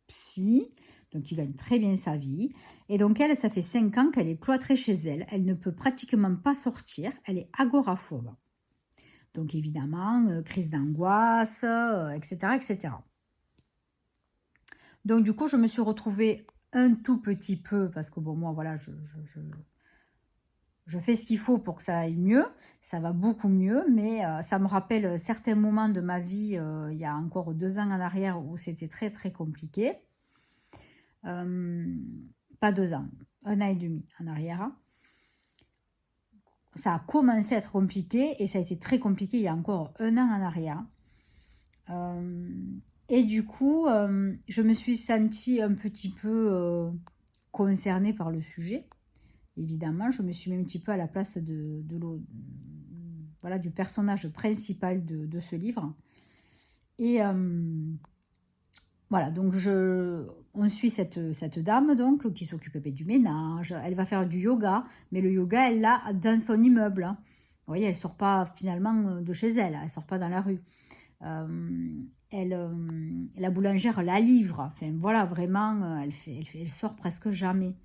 psy. Donc, il gagne très bien sa vie. Et donc, elle, ça fait 5 ans qu'elle est cloîtrée chez elle. Elle ne peut pratiquement pas sortir. Elle est agoraphobe. Donc, évidemment, crise d'angoisse, etc., etc. Donc, du coup, je me suis retrouvée un tout petit peu, parce que, bon, moi, voilà, je fais ce qu'il faut pour que ça aille mieux. Ça va beaucoup mieux, mais ça me rappelle certains moments de ma vie, il y a encore 2 ans en arrière, où c'était très, très compliqué. Pas 2 ans, 1 an et demi en arrière. Ça a commencé à être compliqué et ça a été très compliqué il y a encore 1 an en arrière. Et du coup, je me suis sentie un petit peu concernée par le sujet. Évidemment, je me suis mis un petit peu à la place voilà, du personnage principal de ce livre. Et voilà, donc on suit cette dame donc qui s'occupe du ménage. Elle va faire du yoga, mais le yoga, elle l'a dans son immeuble. Hein. Vous voyez, elle ne sort pas finalement de chez elle, elle ne sort pas dans la rue. La boulangère la livre. Enfin, voilà, vraiment, elle sort presque jamais.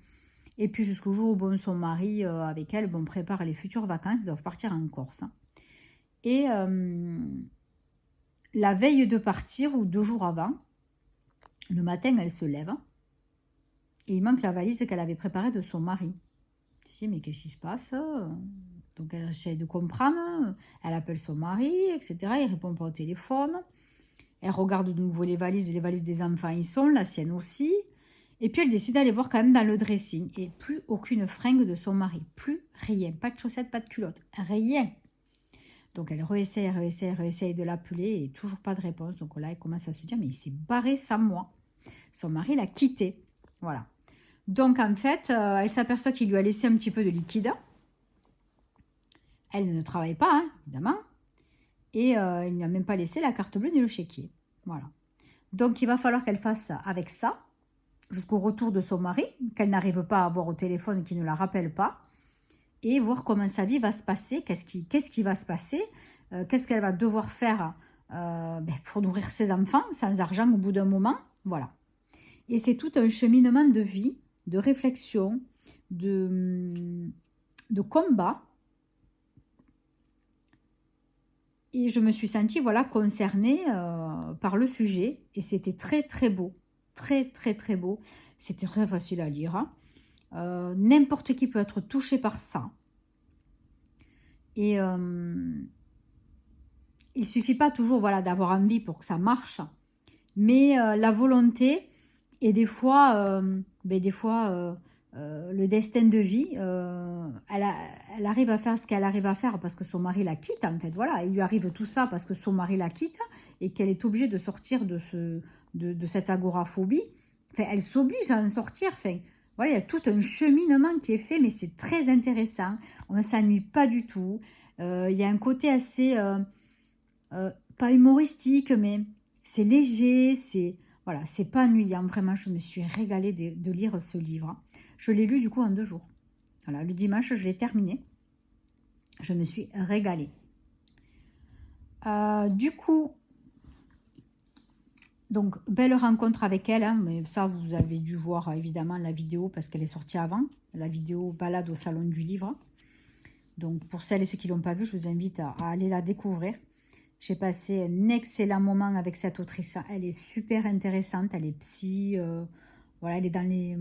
Et puis jusqu'au jour où son mari, avec elle, prépare les futures vacances, ils doivent partir en Corse. Et la veille de partir, ou 2 jours avant, le matin, elle se lève et il manque la valise qu'elle avait préparée de son mari. Je dis, mais qu'est-ce qui se passe? Donc, elle essaie de comprendre. Elle appelle son mari, etc. Il ne répond pas au téléphone. Elle regarde de nouveau les valises des enfants, ils sont, la sienne aussi. Et puis, elle décide d'aller voir quand même dans le dressing. Et plus aucune fringue de son mari. Plus rien. Pas de chaussettes, pas de culottes. Rien. Donc, elle réessaye de l'appeler et toujours pas de réponse. Donc là, elle commence à se dire, mais il s'est barré sans moi. Son mari l'a quitté. Voilà. Donc, en fait, elle s'aperçoit qu'il lui a laissé un petit peu de liquide. Elle ne travaille pas, hein, évidemment. Et il ne lui a même pas laissé la carte bleue ni le chéquier. Voilà. Donc, il va falloir qu'elle fasse avec ça jusqu'au retour de son mari, qu'elle n'arrive pas à avoir au téléphone, qui ne la rappelle pas, et voir comment sa vie va se passer, qu'est-ce qui va se passer, qu'est-ce qu'elle va devoir faire pour nourrir ses enfants, sans argent au bout d'un moment. Voilà. Et c'est tout un cheminement de vie, de réflexion, de combat, Et je me suis sentie, voilà, concernée par le sujet. Et c'était très, très beau. Très, très, très beau. C'était très facile à lire. Hein. N'importe qui peut être touché par ça. Et il suffit pas toujours, voilà, d'avoir envie pour que ça marche. Mais la volonté et des fois, le destin de vie, elle arrive à faire ce qu'elle arrive à faire parce que son mari la quitte, en fait. Voilà, il lui arrive tout ça parce que son mari la quitte et qu'elle est obligée de sortir de cette agoraphobie. Enfin, elle s'oblige à en sortir. Enfin, voilà, il y a tout un cheminement qui est fait, mais c'est très intéressant. On ne s'ennuie pas du tout. Il y a un côté assez, pas humoristique, mais c'est léger, c'est voilà, c'est pas ennuyant. Vraiment, je me suis régalée de lire ce livre. Je l'ai lu du coup en 2 jours. Voilà, le dimanche, je l'ai terminé. Je me suis régalée. Du coup, donc, belle rencontre avec elle. Hein, mais ça, vous avez dû voir évidemment la vidéo parce qu'elle est sortie avant. La vidéo balade au salon du livre. Donc, pour celles et ceux qui ne l'ont pas vue, je vous invite à aller la découvrir. J'ai passé un excellent moment avec cette autrice. Elle est super intéressante. Elle est psy. Voilà, elle est dans les...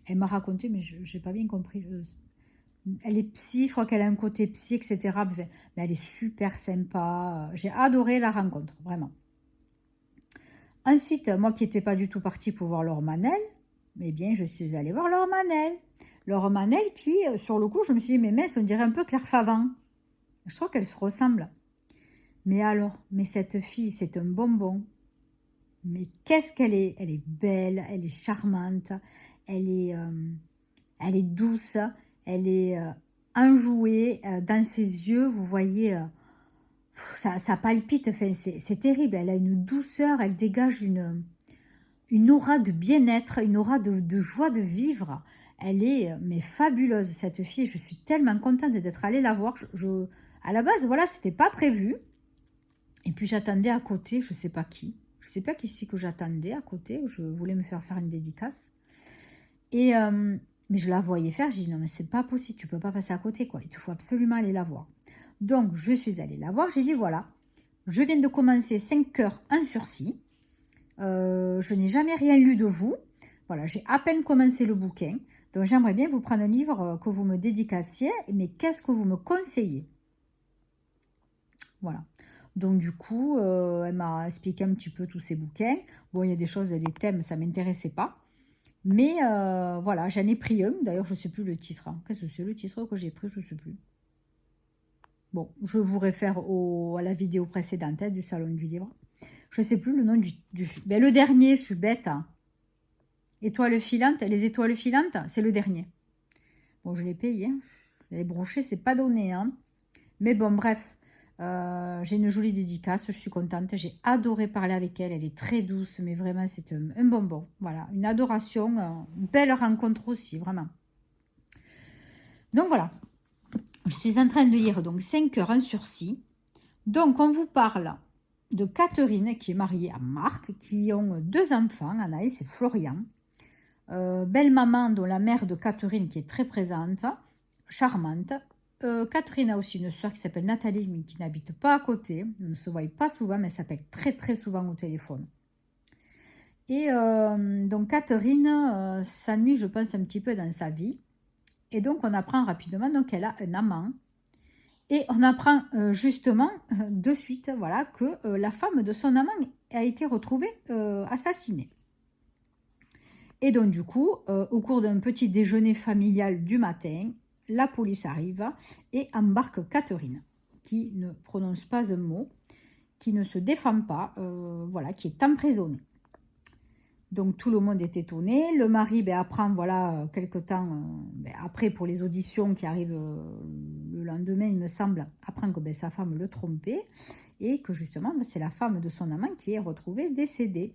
elle m'a raconté, mais je n'ai pas bien compris. Elle est psy, je crois qu'elle a un côté psy, etc. Mais elle est super sympa. J'ai adoré la rencontre, vraiment. Ensuite, moi qui n'étais pas du tout partie pour voir Laure Manel, eh bien, je suis allée voir Laure Manel. Laure Manel qui, sur le coup, je me suis dit, mais mince, on dirait un peu Claire Favant. Je trouve qu'elle se ressemble. Mais alors, mais cette fille, c'est un bonbon. Mais qu'est-ce qu'elle est? Elle est belle, elle est charmante, elle est douce, elle est enjouée. Dans ses yeux, vous voyez, ça palpite, enfin, c'est terrible. Elle a une douceur, elle dégage une aura de bien-être, une aura de joie de vivre. Elle est mais fabuleuse, cette fille. Je suis tellement contente d'être allée la voir. À la base, voilà, c'était pas prévu. Et puis j'attendais à côté, je ne sais pas qui. Je ne sais pas qui c'est que j'attendais à côté. Je voulais me faire une dédicace. Et mais je la voyais faire. J'ai dit non mais c'est pas possible, tu peux pas passer à côté quoi. Il te faut absolument aller la voir. Donc je suis allée la voir. J'ai dit voilà, je viens de commencer 5 heures en sursis. Je n'ai jamais rien lu de vous. Voilà, j'ai à peine commencé le bouquin. Donc j'aimerais bien vous prendre un livre que vous me dédicaciez. Mais qu'est-ce que vous me conseillez? Voilà. Donc du coup, elle m'a expliqué un petit peu tous ces bouquins. Bon, il y a des choses, des thèmes, ça ne m'intéressait pas. Mais voilà, j'en ai pris un. D'ailleurs, je ne sais plus le titre. Hein. Qu'est-ce que c'est le titre que j'ai pris? Je ne sais plus. Bon, je vous réfère à la vidéo précédente du Salon du Livre. Je ne sais plus le nom du... Ben, le dernier, je suis bête. Hein. Étoiles filantes, les étoiles filantes, c'est le dernier. Bon, je l'ai payé. Hein. Les brochets, c'est pas donné. Hein. Mais bon, bref. J'ai une jolie dédicace, je suis contente. J'ai adoré parler avec elle. Elle est très douce, mais vraiment, c'est un bonbon. Voilà, une adoration. Une belle rencontre aussi, vraiment. Donc voilà, je suis en train de lire donc 5 heures en sursis. Donc, on vous parle de Catherine, qui est mariée à Marc, qui ont 2 enfants, Anaïs et Florian. Belle maman, dont la mère de Catherine, qui est très présente, charmante. Catherine a aussi une soeur qui s'appelle Nathalie, mais qui n'habite pas à côté. On ne se voit pas souvent, mais elle s'appelle très très souvent au téléphone. Et donc Catherine s'ennuie, je pense, un petit peu dans sa vie. Et donc on apprend rapidement qu'elle a un amant. Et on apprend justement de suite voilà, que la femme de son amant a été retrouvée assassinée. Et donc du coup, au cours d'un petit déjeuner familial du matin, la police arrive et embarque Catherine, qui ne prononce pas un mot, qui ne se défend pas, voilà, qui est emprisonnée. Donc tout le monde est étonné. Le mari apprend, voilà, quelque temps après pour les auditions qui arrivent le lendemain, il me semble, apprend que sa femme le trompait et que justement c'est la femme de son amant qui est retrouvée décédée.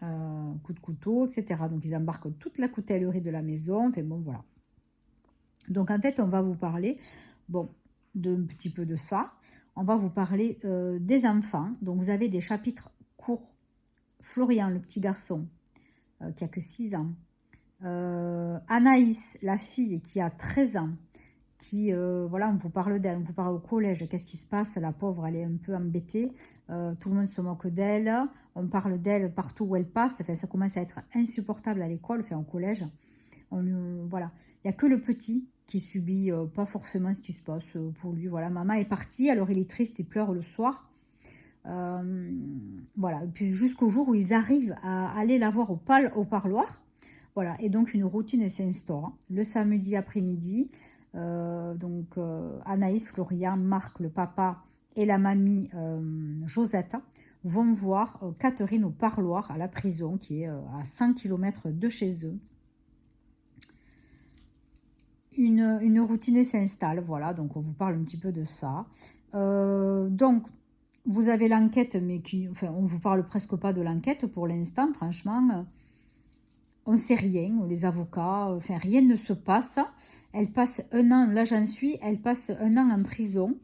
Coup de couteau, etc. Donc ils embarquent toute la coutellerie de la maison. Enfin bon, voilà. Donc en fait, on va vous parler, bon, d'un petit peu de ça. On va vous parler des enfants. Donc vous avez des chapitres courts. Florian, le petit garçon, qui a que 6 ans. Anaïs, la fille, qui a 13 ans. voilà, on vous parle d'elle, on vous parle au collège, qu'est-ce qui se passe? La pauvre, elle est un peu embêtée, tout le monde se moque d'elle, on parle d'elle partout où elle passe, enfin, ça commence à être insupportable à l'école, enfin au collège. Voilà, il n'y a que le petit qui subit pas forcément ce qui se passe pour lui. Voilà, maman est partie, alors il est triste, il pleure le soir. Voilà, et puis jusqu'au jour où ils arrivent à aller la voir au parloir. Voilà, et donc une routine s'instaure. Le samedi après-midi, Anaïs, Florian, Marc, le papa et la mamie Josette vont voir Catherine au parloir à la prison qui est à 100 km de chez eux. Une routine s'installe, voilà, donc on vous parle un petit peu de ça. Donc, vous avez l'enquête, mais enfin, on ne vous parle presque pas de l'enquête pour l'instant, franchement. On ne sait rien, les avocats, enfin, rien ne se passe. Elle passe un an, là j'en suis, elle passe un an en prison.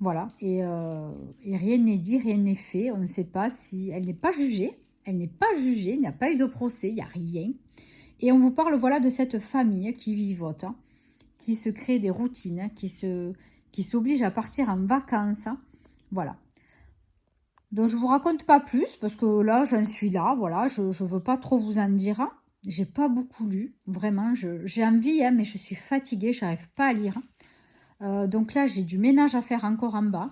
Voilà, et rien n'est dit, rien n'est fait. On ne sait pas si... Elle n'est pas jugée, il n'y a pas eu de procès, il n'y a rien. Et on vous parle, voilà, de cette famille qui vivote, hein, qui se crée des routines, qui s'oblige à partir en vacances. Voilà. Donc, je ne vous raconte pas plus, parce que là, j'en suis là, voilà, je ne veux pas trop vous en dire. J'ai pas beaucoup lu, vraiment, j'ai envie, hein, mais je suis fatiguée, je n'arrive pas à lire. Donc là, j'ai du ménage à faire encore en bas,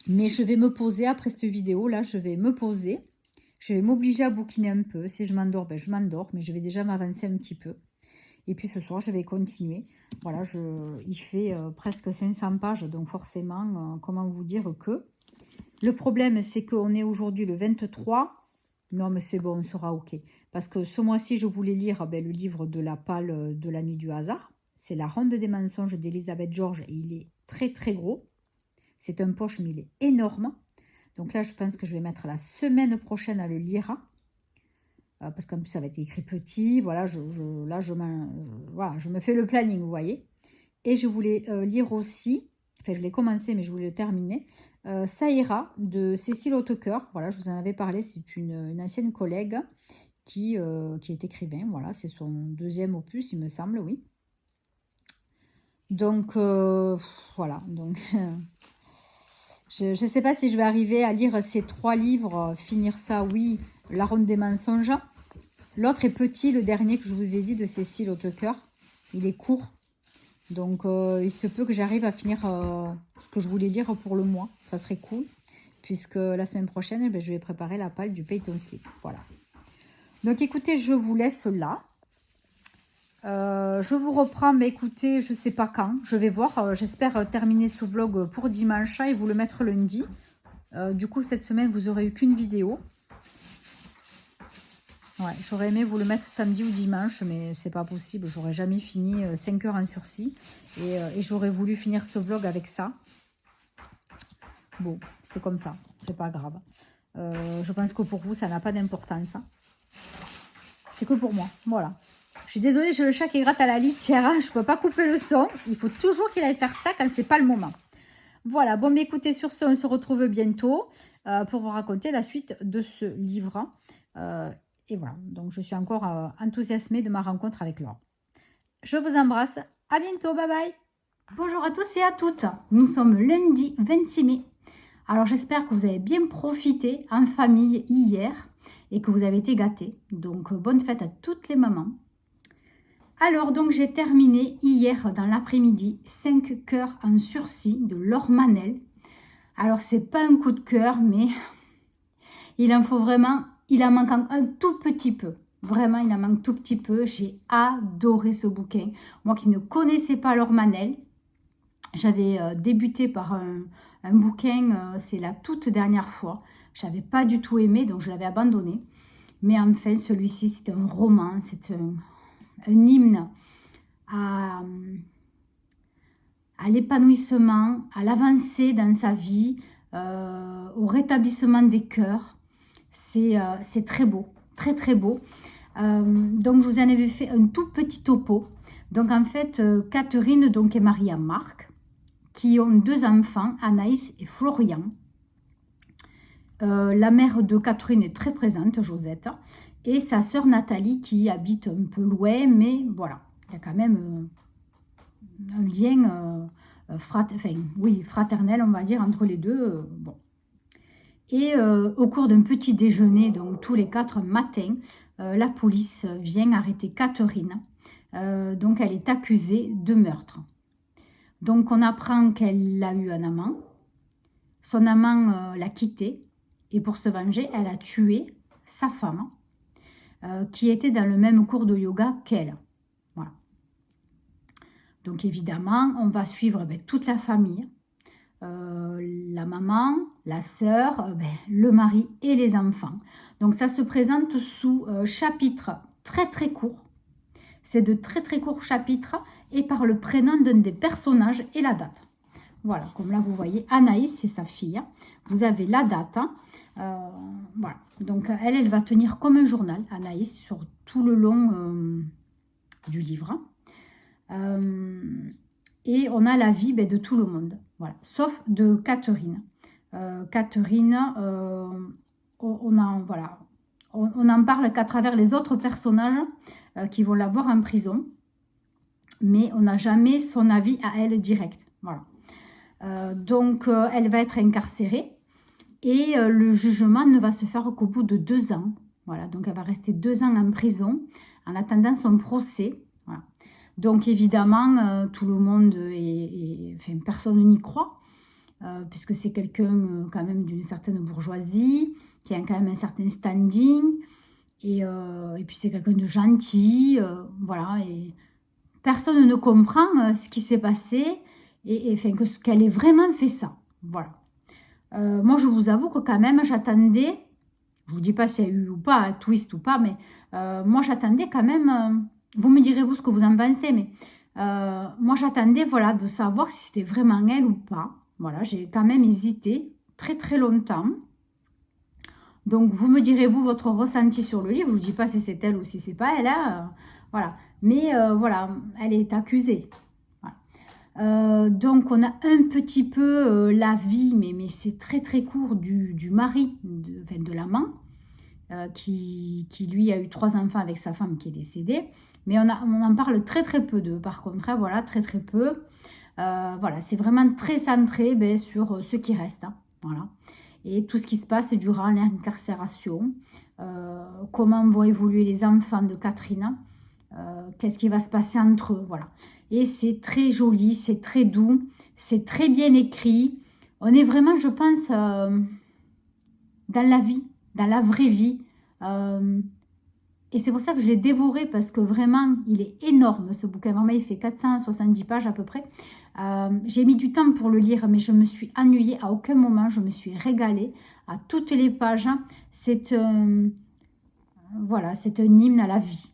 mais je vais me poser, après cette vidéo, là, je vais me poser. Je vais m'obliger à bouquiner un peu. Si je m'endors, ben je m'endors, mais je vais déjà m'avancer un petit peu. Et puis ce soir, je vais continuer. Voilà, il fait presque 500 pages, donc forcément, comment vous dire que... Le problème, c'est qu'on est aujourd'hui le 23. Non, mais c'est bon, on sera OK. Parce que ce mois-ci, je voulais lire le livre de la Palle de la nuit du hasard. C'est La Ronde des mensonges d'Elisabeth George et il est très, très gros. C'est un poche, mais il est énorme. Donc là, je pense que je vais mettre la semaine prochaine à le lire. Parce qu'en plus, ça va être écrit petit. Voilà, là, je me fais le planning, vous voyez. Et je voulais lire aussi... Enfin, je l'ai commencé, mais je voulais le terminer. Ça ira de Cécile Hautecoeur. Voilà, je vous en avais parlé. C'est une ancienne collègue qui est écrivain. Voilà, c'est son deuxième opus, il me semble, oui. Donc, voilà. Donc, je ne sais pas si je vais arriver à lire ces 3 livres, finir ça, oui. La Ronde des mensonges. L'autre est petit, le dernier que je vous ai dit de Cécile Hautecoeur. Il est court. Donc, il se peut que j'arrive à finir ce que je voulais lire pour le mois. Ça serait cool, puisque la semaine prochaine, je vais préparer la palle du Peyton Slip. Voilà. Donc, écoutez, je vous laisse là. Je vous reprends, mais écoutez, je ne sais pas quand. Je vais voir. J'espère terminer ce vlog pour dimanche et vous le mettre lundi. Du coup, cette semaine, vous n'aurez eu qu'une vidéo. Ouais, j'aurais aimé vous le mettre samedi ou dimanche, mais c'est pas possible. J'aurais jamais fini 5 heures en sursis. Et j'aurais voulu finir ce vlog avec ça. Bon, c'est comme ça. C'est pas grave. Je pense que pour vous, ça n'a pas d'importance. C'est que pour moi. Voilà. Je suis désolée, j'ai le chat qui gratte à la litière. Je peux pas couper le son. Il faut toujours qu'il aille faire ça quand c'est pas le moment. Voilà. Bon, mais écoutez, sur ce, on se retrouve bientôt pour vous raconter la suite de ce livre. Et voilà, donc je suis encore enthousiasmée de ma rencontre avec Laure. Je vous embrasse, à bientôt, bye bye. Bonjour à tous et à toutes, nous sommes lundi 26 mai. Alors j'espère que vous avez bien profité en famille hier et que vous avez été gâtés. Donc bonne fête à toutes les mamans. Alors donc j'ai terminé hier dans l'après-midi 5 cœurs en sursis de Laure Manel. Alors c'est pas un coup de cœur, mais il en faut vraiment... Il en manque un tout petit peu. Vraiment, il en manque tout petit peu. J'ai adoré ce bouquin. Moi qui ne connaissais pas Laure Manel, j'avais débuté par un bouquin, c'est la toute dernière fois. Je n'avais pas du tout aimé, donc je l'avais abandonné. Mais enfin, celui-ci, c'est un roman, c'est un hymne à l'épanouissement, à l'avancée dans sa vie, au rétablissement des cœurs. C'est très beau, très très beau. Donc je vous en avais fait un tout petit topo. Donc en fait, Catherine donc, est mariée à Marc, qui ont 2 enfants, Anaïs et Florian. La mère de Catherine est très présente, Josette, et sa sœur Nathalie qui habite un peu loin, mais voilà, il y a quand même lien fraternel, on va dire, entre les deux. Bon. Et au cours d'un petit déjeuner, donc tous les 4 matins, la police vient arrêter Catherine. Donc elle est accusée de meurtre. Donc on apprend qu'elle a eu un amant. Son amant l'a quittée. Et pour se venger, elle a tué sa femme, qui était dans le même cours de yoga qu'elle. Voilà. Donc évidemment, on va suivre toute la famille. La maman, la sœur, le mari et les enfants. Donc ça se présente sous chapitres très très courts. C'est de très très courts chapitres et par le prénom d'un des personnages et la date. Voilà, comme là vous voyez, Anaïs, c'est sa fille. Vous avez la date. Voilà, donc elle va tenir comme un journal, Anaïs, sur tout le long du livre. Et on a la vie de tout le monde, voilà, sauf de Catherine. Catherine, on en parle qu'à travers les autres personnages qui vont la voir en prison, mais on n'a jamais son avis à elle direct. Voilà. Donc, elle va être incarcérée et le jugement ne va se faire qu'au bout de 2 ans. Voilà, donc elle va rester 2 ans en prison en attendant son procès. Voilà. Donc évidemment, tout le monde, personne n'y croit, puisque c'est quelqu'un quand même d'une certaine bourgeoisie, qui a quand même un certain standing, et puis c'est quelqu'un de gentil, voilà, et personne ne comprend ce qui s'est passé, qu'elle ait vraiment fait ça, voilà. Moi, je vous avoue que quand même, j'attendais, je vous dis pas s'il y a eu ou pas, un twist ou pas, mais moi, j'attendais quand même... vous me direz, vous, ce que vous en pensez, mais moi, j'attendais, voilà, de savoir si c'était vraiment elle ou pas. Voilà, j'ai quand même hésité très, très longtemps. Donc, vous me direz, vous, votre ressenti sur le livre. Je ne vous dis pas si c'est elle ou si c'est pas elle. Hein, voilà. Mais, voilà, elle est accusée. Voilà. Donc, on a un petit peu la vie, mais c'est très, très court, du mari, de l'amant, qui, lui, a eu 3 enfants avec sa femme qui est décédée. Mais on en parle très très peu d'eux, par contre, hein, voilà, très très peu. Voilà, c'est vraiment très centré sur ce qui reste, hein, voilà. Et tout ce qui se passe durant l'incarcération, comment vont évoluer les enfants de Catherine, qu'est-ce qui va se passer entre eux, voilà. Et c'est très joli, c'est très doux, c'est très bien écrit. On est vraiment, je pense, dans la vie, dans la vraie vie. Et c'est pour ça que je l'ai dévoré, parce que vraiment, il est énorme ce bouquin. Vraiment, il fait 470 pages à peu près. J'ai mis du temps pour le lire, mais je me suis ennuyée à aucun moment. Je me suis régalée à toutes les pages. Voilà, c'est un hymne à la vie.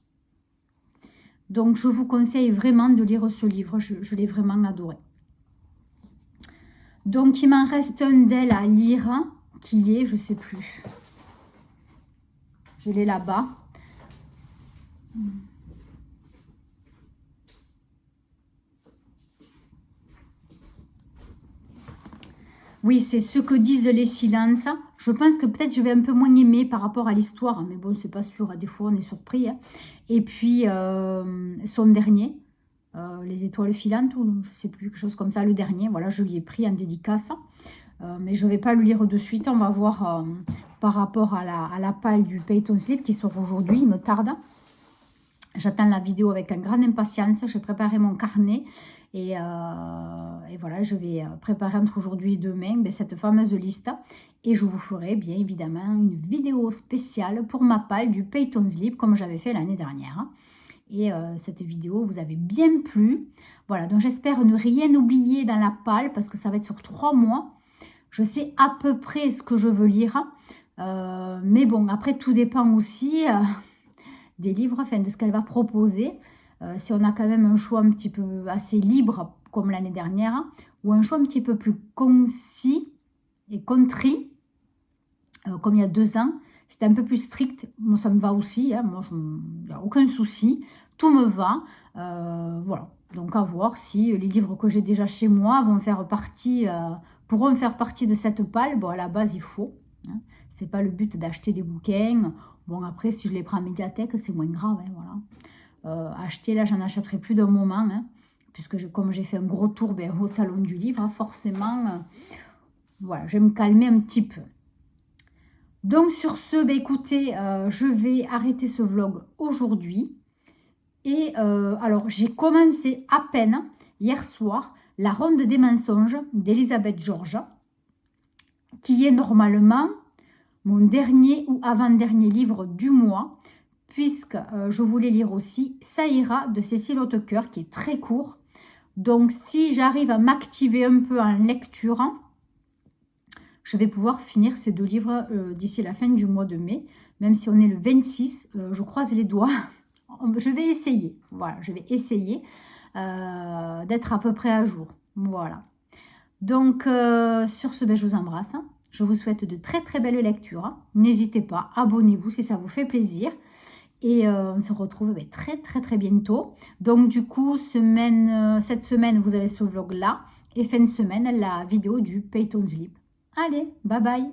Donc, je vous conseille vraiment de lire ce livre. Je l'ai vraiment adoré. Donc, il m'en reste un d'elle à lire, qui est, je ne sais plus. Je l'ai là-bas. Oui, c'est ce que disent les silences. Je pense que peut-être je vais un peu moins aimer par rapport à l'histoire, mais bon, c'est pas sûr. Des fois, on est surpris. Hein. Et puis, son dernier, les étoiles filantes, ou je sais plus, quelque chose comme ça, le dernier. Voilà, je l'ai pris en dédicace. Mais je ne vais pas le lire de suite. On va voir par rapport à la palle du Peyton Slip qui sort aujourd'hui. Il me tarde. J'attends la vidéo avec une grande impatience. J'ai préparé mon carnet. Et voilà, je vais préparer entre aujourd'hui et demain cette fameuse liste. Et je vous ferai bien évidemment une vidéo spéciale pour ma palle du Peyton Slip comme j'avais fait l'année dernière. Et cette vidéo vous avait bien plu. Voilà, donc j'espère ne rien oublier dans la palle parce que ça va être sur 3 mois. Je sais à peu près ce que je veux lire. Mais bon, après tout dépend aussi des livres, enfin de ce qu'elle va proposer. Si on a quand même un choix un petit peu assez libre comme l'année dernière, ou un choix un petit peu plus concis et contrit, comme il y a 2 ans, c'était un peu plus strict. Moi, ça me va aussi, hein. Moi, il n'y a aucun souci, tout me va. Voilà, donc à voir si les livres que j'ai déjà chez moi vont faire partie, pourront faire partie de cette palle. Bon, à la base, il faut. Hein. C'est pas le but d'acheter des bouquins. Bon, après, si je les prends en médiathèque, c'est moins grave, hein, voilà. Acheter, là, j'en achèterai plus d'un moment, hein, puisque comme j'ai fait un gros tour au salon du livre, hein, forcément, voilà, je vais me calmer un petit peu. Donc sur ce, écoutez, je vais arrêter ce vlog aujourd'hui. Et alors, j'ai commencé à peine hier soir La Ronde des mensonges d'Elisabeth Georges, qui est normalement mon dernier ou avant-dernier livre du mois, puisque je voulais lire aussi Ça ira de Cécile Hautecoeur, qui est très court. Donc, si j'arrive à m'activer un peu en lecture, je vais pouvoir finir ces 2 livres d'ici la fin du mois de mai, même si on est le 26, je croise les doigts. Je vais essayer, voilà, je vais essayer d'être à peu près à jour, voilà. Donc, sur ce, je vous embrasse. Je vous souhaite de très très belles lectures. N'hésitez pas, abonnez-vous si ça vous fait plaisir. Et on se retrouve très très très bientôt. Donc du coup, cette semaine, vous avez ce vlog-là. Et fin de semaine, la vidéo du Peyton Slip. Allez, bye bye.